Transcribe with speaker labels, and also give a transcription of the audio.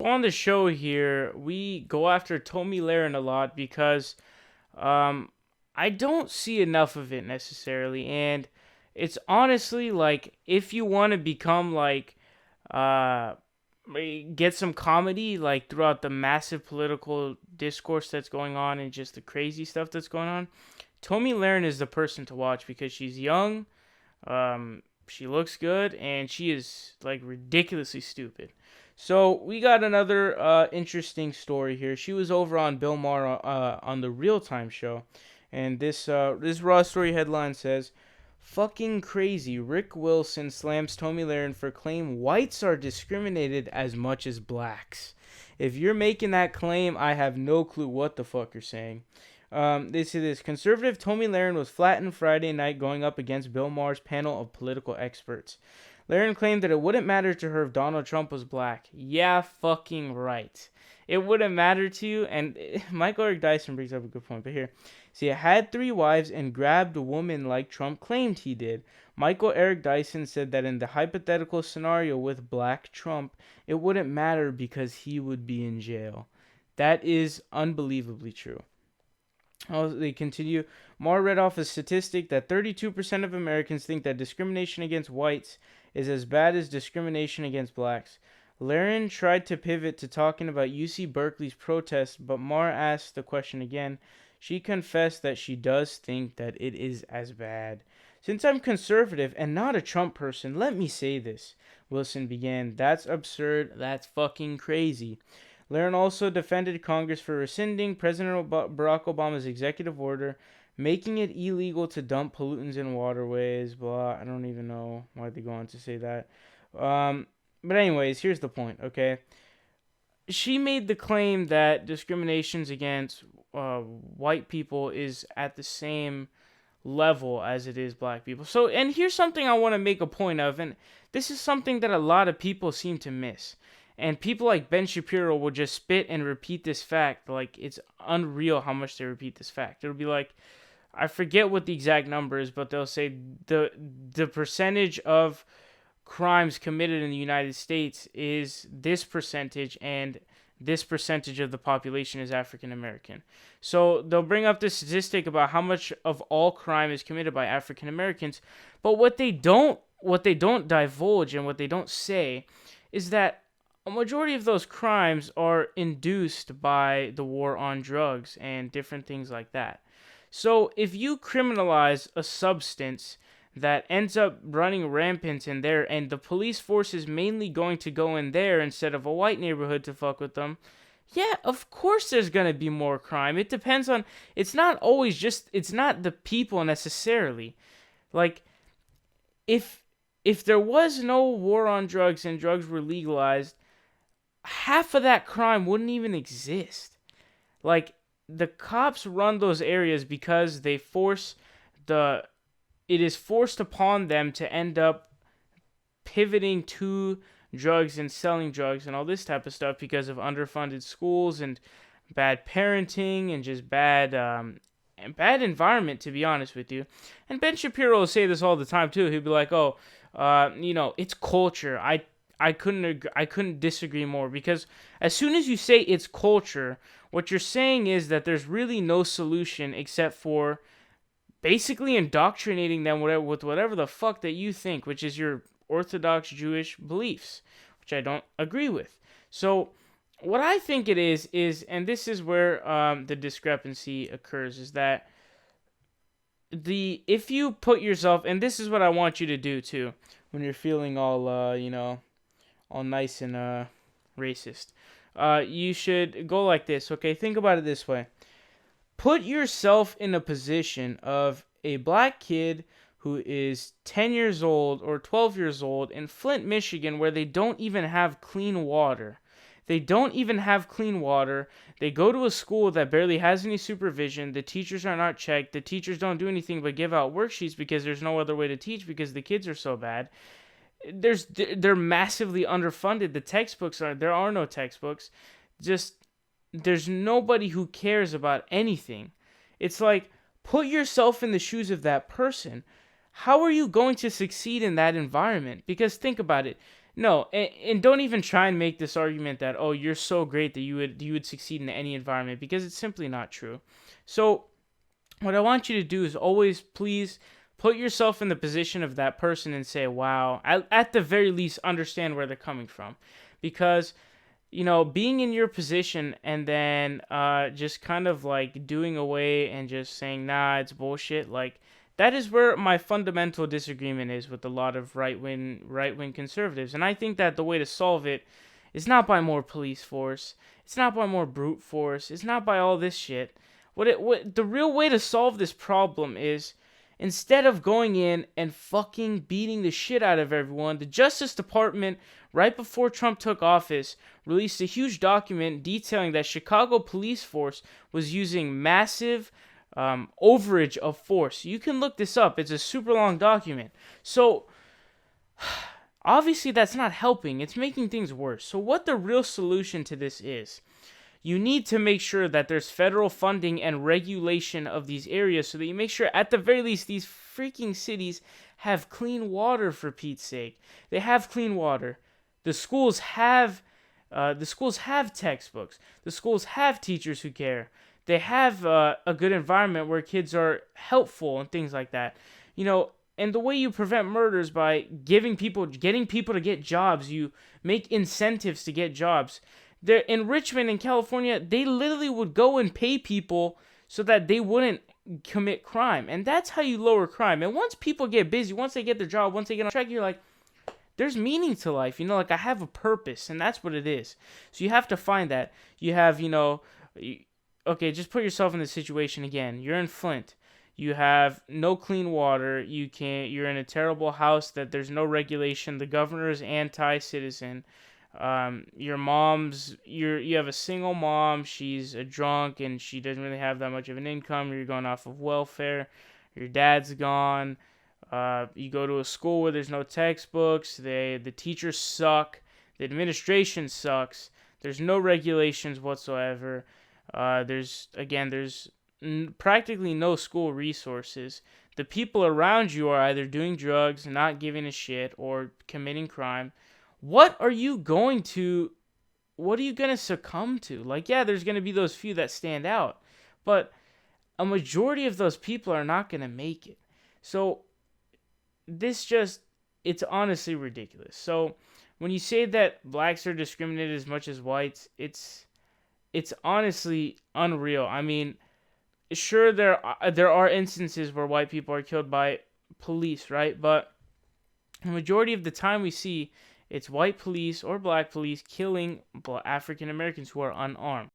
Speaker 1: on the show here, we go after Tomi Lahren a lot because I don't see enough of it necessarily, and it's honestly like if you want to become like uh get some comedy like throughout the massive political discourse that's going on and just the crazy stuff that's going on, Tomi Lahren is the person to watch because she's young, she looks good, and she is like ridiculously stupid. So we got another interesting story here. She was over on Bill Maher on the Real Time show, and this raw story headline says, "Fucking crazy. Rick Wilson slams Tomi Lahren for claim whites are discriminated as much as blacks." If you're making that claim, I have no clue what the fuck you're saying. They say this: conservative Tomi Lahren was flattened Friday night going up against Bill Maher's panel of political experts. Lahren claimed that it wouldn't matter to her if Donald Trump was black. Yeah, fucking right. It wouldn't matter to you. And Michael Eric Dyson brings up a good point. But here, see, I had 3 wives and grabbed a woman like Trump claimed he did. Michael Eric Dyson said that in the hypothetical scenario with black Trump, it wouldn't matter because he would be in jail. That is unbelievably true. They continue. Maher read off a statistic that 32% of Americans think that discrimination against whites is as bad as discrimination against blacks. Lahren tried to pivot to talking about UC Berkeley's protest, but Maher asked the question again. She confessed that she does think that it is as bad. "Since I'm conservative and not a Trump person, let me say this," Wilson began. "That's absurd. That's fucking crazy." Lahren also defended Congress for rescinding President Barack Obama's executive order, making it illegal to dump pollutants in waterways, blah. I don't even know why they go on to say that. But anyways, here's the point, okay? She made the claim that discriminations against white people is at the same level as it is black people. So, and here's something I want to make a point of, and this is something that a lot of people seem to miss. And people like Ben Shapiro will just spit and repeat this fact. Like, it's unreal how much they repeat this fact. It'll be like, I forget what the exact number is, but they'll say the percentage of crimes committed in the United States is this percentage, and this percentage of the population is African American. So they'll bring up the statistic about how much of all crime is committed by African Americans, but what they don't divulge and what they don't say is that a majority of those crimes are induced by the war on drugs and different things like that. So if you criminalize a substance that ends up running rampant in there, and the police force is mainly going to go in there instead of a white neighborhood to fuck with them, yeah, of course there's going to be more crime. It depends on, it's not the people necessarily. Like, if there was no war on drugs and drugs were legalized, half of that crime wouldn't even exist. Like, the cops run those areas because it is forced upon them to end up pivoting to drugs and selling drugs and all this type of stuff because of underfunded schools and bad parenting and just bad environment, to be honest with you. And Ben Shapiro will say this all the time too. He'll be like, it's culture. I couldn't disagree more, because as soon as you say it's culture, what you're saying is that there's really no solution except for basically indoctrinating them with whatever the fuck that you think, which is your Orthodox Jewish beliefs, which I don't agree with. So what I think it is, and this is where the discrepancy occurs, is that if you put yourself, and this is what I want you to do too, when you're feeling all all nice and racist, you should go like this, okay? Think about it this way. Put yourself in a position of a black kid who is 10 years old or 12 years old in Flint, Michigan, where they don't even have clean water. They don't even have clean water. They go to a school that barely has any supervision. The teachers are not checked. The teachers don't do anything but give out worksheets because there's no other way to teach because the kids are so bad. They're massively underfunded. There are no textbooks. There's nobody who cares about anything. It's like, put yourself in the shoes of that person. How are you going to succeed in that environment? Because think about it. No, and don't even try and make this argument that, oh, you're so great that you would succeed in any environment, because it's simply not true. So what I want you to do is always please put yourself in the position of that person and say, wow, at the very least understand where they're coming from. Because being in your position and then just kind of like doing away and just saying, nah, it's bullshit, like that is where my fundamental disagreement is with a lot of right wing conservatives. And I think that the way to solve it is not by more police force, it's not by more brute force, it's not by all this shit. What the real way to solve this problem is, instead of going in and fucking beating the shit out of everyone, the Justice Department, right before Trump took office, released a huge document detailing that Chicago police force was using massive overage of force. You can look this up. It's a super long document. So obviously that's not helping. It's making things worse. So what the real solution to this is, you need to make sure that there's federal funding and regulation of these areas, so that you make sure at the very least these freaking cities have clean water, for Pete's sake. They have clean water. The schools have textbooks. The schools have teachers who care. They have a good environment where kids are helpful and things like that. And the way you prevent murders by getting people to get jobs, you make incentives to get jobs. There in Richmond in California, they literally would go and pay people so that they wouldn't commit crime. And that's how you lower crime. And once people get busy, once they get their job, once they get on track, you're like, there's meaning to life. Like I have a purpose, and that's what it is. So you have to find that. You have, okay, just put yourself in the situation again. You're in Flint. You have no clean water. You're in a terrible house that there's no regulation. The governor is anti-citizen. You have a single mom. She's a drunk and she doesn't really have that much of an income. You're going off of welfare. Your dad's gone. You go to a school where there's no textbooks. The teachers suck. The administration sucks. There's no regulations whatsoever. There's practically no school resources. The people around you are either doing drugs, not giving a shit, or committing crime. What are you going to succumb to? Like, yeah, there's going to be those few that stand out, but a majority of those people are not going to make it. So it's honestly ridiculous. So when you say that blacks are discriminated as much as whites, it's honestly unreal. I mean, sure, there are instances where white people are killed by police, right? But the majority of the time we see it's white police or black police killing African Americans who are unarmed.